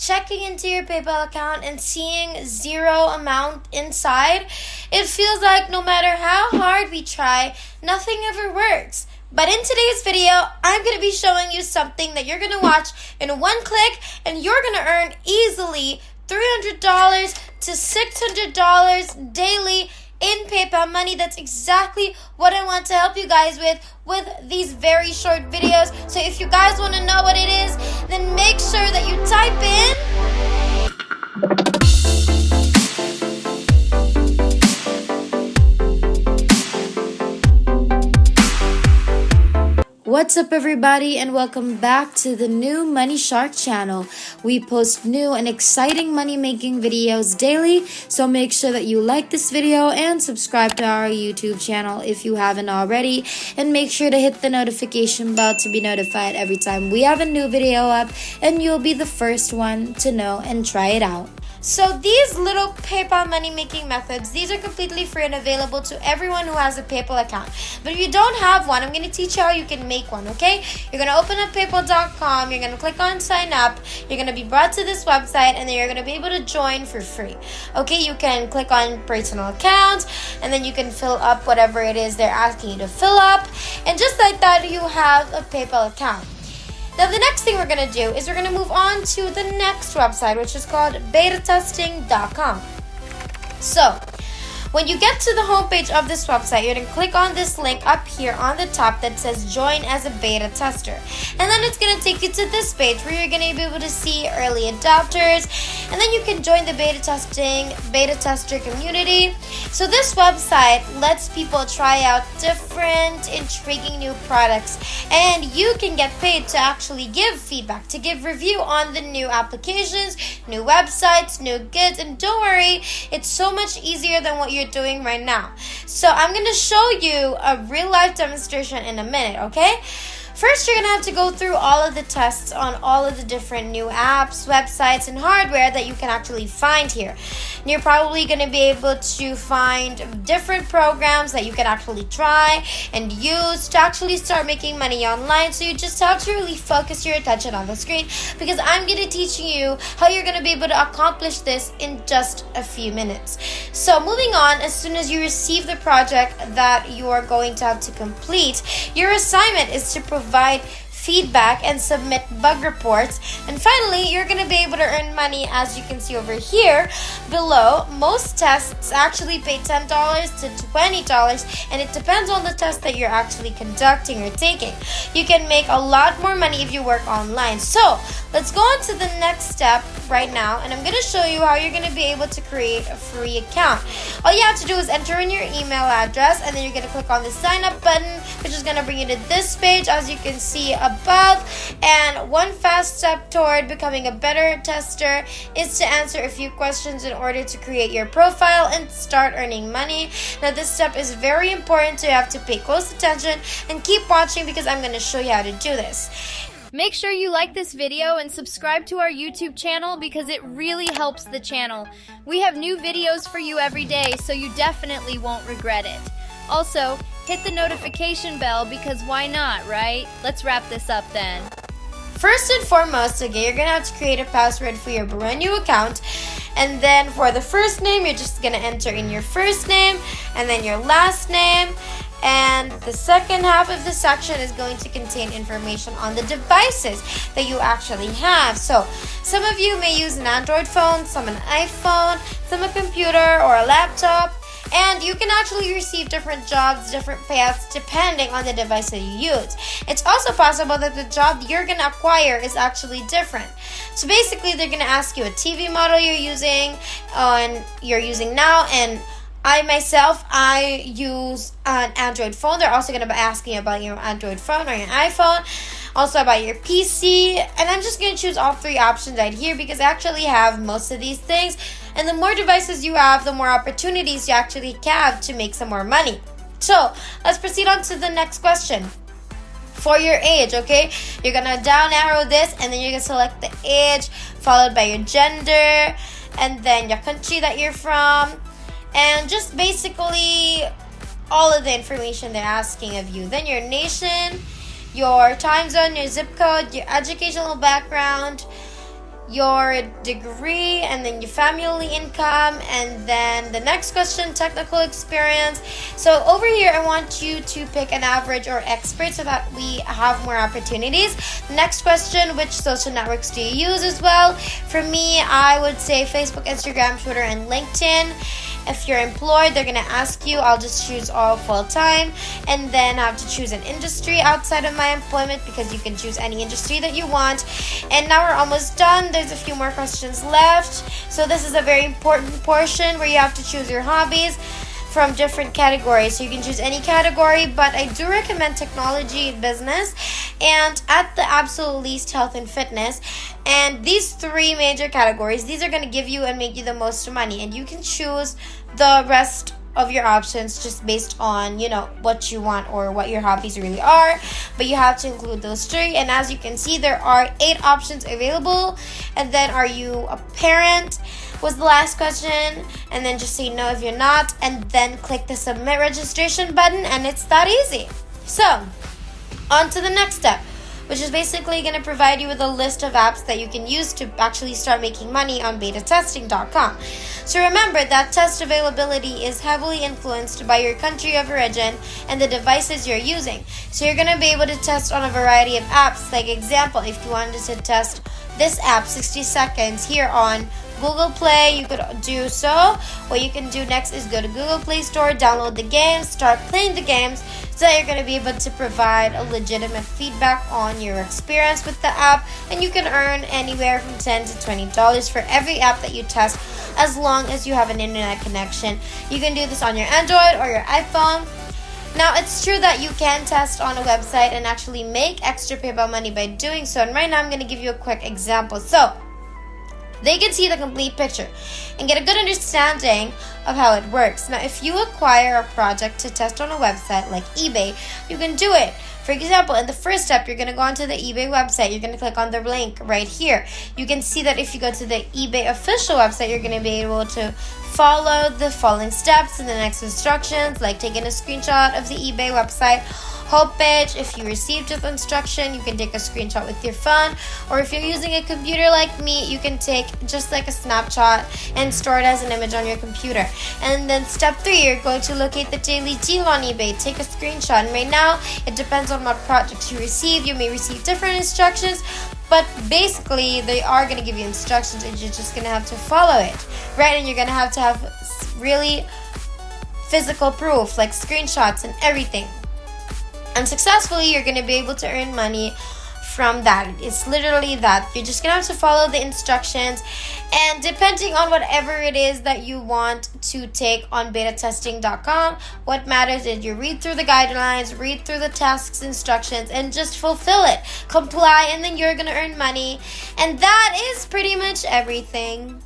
checking into your PayPal account and seeing zero amount inside, it feels like no matter how hard we try, nothing ever works. But in today's video, I'm going to be showing you something that you're going to watch in one click, and you're going to earn easily $300 to $600 daily in PayPal money. That's exactly what I want to help you guys with these very short videos. So if you guys want to know what it is, then make sure that you type in What's up, everybody, and welcome back to the new Money Shark channel. We post new and exciting money-making videos daily, so make sure that you like this video and subscribe to our YouTube channel if you haven't already, and make sure to hit the notification bell to be notified every time we have a new video up, and you'll be the first one to know and try it out. So these little PayPal money-making methods, these are completely free and available to everyone who has a PayPal account. But if you don't have one, I'm going to teach you how you can make one, okay? You're going to open up PayPal.com, you're going to click on sign up, you're going to be brought to this website, and then you're going to be able to join for free. Okay, you can click on personal account, and then you can fill up whatever it is they're asking you to fill up. And just like that, you have a PayPal account. Now, the next thing we're going to do is we're going to move on to the next website, which is called betatesting.com. So, when you get to the homepage of this website, you're going to click on this link up here on the top that says join as a beta tester. And then it's going to take you to this page where you're going to be able to see early adopters. And then you can join the beta tester community. So this website lets people try out different intriguing new products. And you can get paid to actually give feedback, to give review on the new applications, new websites, new goods. And don't worry, it's so much easier than what you're doing right now. So I'm going to show you a real life demonstration in a minute, okay? First, you're going to have to go through all of the tests on all of the different new apps, websites, and hardware that you can actually find here. And you're probably going to be able to find different programs that you can actually try and use to actually start making money online. So you just have to really focus your attention on the screen, because I'm going to teach you how you're going to be able to accomplish this in just a few minutes. So moving on, as soon as you receive the project that you are going to have to complete, your assignment is to provide feedback and submit bug reports. And finally, you're going to be able to earn money. As you can see over here below, most tests actually pay $10 to $20, and it depends on the test that you're actually conducting or taking. You can make a lot more money if you work online. So let's go on to the next step right now, and I'm going to show you how you're going to be able to create a free account. All you have to do is enter in your email address, and then you're going to click on the sign up button, which is going to bring you to this page, as you can see above. And one fast step toward becoming a better tester is to answer a few questions in order to create your profile and start earning money. Now, this step is very important, so you have to pay close attention and keep watching, because I'm going to show you how to do this. Make sure you like this video and subscribe to our YouTube channel, because it really helps the channel. We have new videos for you every day, so you definitely won't regret it. Also, hit the notification bell, because why not, right? Let's wrap this up then. First and foremost, okay, you're going to have to create a password for your brand new account. And then for the first name, you're just going to enter in your first name and then your last name. And the second half of the section is going to contain information on the devices that you actually have. So some of you may use an Android phone, some an iPhone, some a computer or a laptop. And you can actually receive different jobs, different payouts, depending on the device that you use. It's also possible that the job you're going to acquire is actually different. So basically, they're going to ask you a TV model you're using now, and I use an Android phone. They're also going to be asking about your Android phone or your iPhone, also about your PC. And I'm just going to choose all three options right here, because I actually have most of these things. And the more devices you have, the more opportunities you actually have to make some more money. So let's proceed on to the next question. For your age, okay? You're going to down arrow this, and then you're going to select the age, followed by your gender, and then your country that you're from. And just basically all of the information they're asking of you. Then your nation, your time zone, your zip code, your educational background, your degree, and then your family income, and then the next question, technical experience. So over here, I want you to pick an average or expert so that we have more opportunities. Next question, which social networks do you use as well? For me, I would say Facebook, Instagram, Twitter, and LinkedIn. If you're employed, they're gonna ask you. I'll just choose all full-time, and then have to choose an industry outside of my employment, because you can choose any industry that you want. And now we're almost done. There's a few more questions left. So this is a very important portion where you have to choose your hobbies from different categories. So you can choose any category, but I do recommend technology, business, and at the absolute least, health and fitness. And these three major categories, these are going to give you and make you the most money, and you can choose the rest of your options just based on, what you want or what your hobbies really are, but you have to include those three. And as you can see, there are 8 options available. And then, are you a parent, was the last question, and then just say no if you're not, and then click the submit registration button, and it's that easy. So on to the next step, which is basically going to provide you with a list of apps that you can use to actually start making money on betatesting.com. So remember that test availability is heavily influenced by your country of origin and the devices you're using. So you're going to be able to test on a variety of apps. Like example, if you wanted to test this app 60 seconds here on Google Play, you could do so. What you can do next is go to Google Play Store, download the games, start playing the games, so that you're going to be able to provide a legitimate feedback on your experience with the app. And you can earn anywhere from $10 to $20 for every app that you test, as long as you have an internet connection. You can do this on your Android or your iPhone. Now, it's true that you can test on a website and actually make extra PayPal money by doing so. And right now, I'm going to give you a quick example. So they can see the complete picture and get a good understanding of how it works. Now, if you acquire a project to test on a website like eBay, you can do it. For example, in the first step, you're going to go onto the eBay website. You're going to click on the link right here. You can see that if you go to the eBay official website, you're going to be able to follow the following steps and the next instructions, like taking a screenshot of the eBay website homepage. If you received this instruction, you can take a screenshot with your phone, or if you're using a computer like me, you can take just like a snapshot and store it as an image on your computer. And then step 3, you're going to locate the daily deal on eBay, take a screenshot. And right now, it depends on what projects you receive. You may receive different instructions, but basically they are going to give you instructions, and you're just going to have to follow it, right? And you're going to have really physical proof, like screenshots and everything. And successfully, you're going to be able to earn money from that. It's literally that. You're just going to have to follow the instructions, and depending on whatever it is that you want to take on betatesting.com, what matters is you read through the guidelines, read through the tasks, instructions, and just fulfill it, comply, and then you're going to earn money. And that is pretty much everything.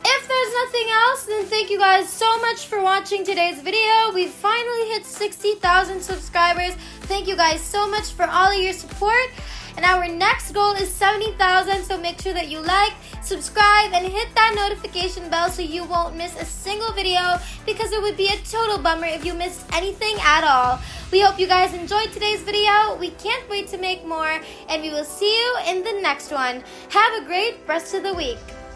If there's nothing else, then thank you guys so much for watching today's video. We finally hit 60,000 subscribers. Thank you guys so much for all of your support. And our next goal is 70,000, so make sure that you like, subscribe, and hit that notification bell so you won't miss a single video, because it would be a total bummer if you missed anything at all. We hope you guys enjoyed today's video. We can't wait to make more, and we will see you in the next one. Have a great rest of the week.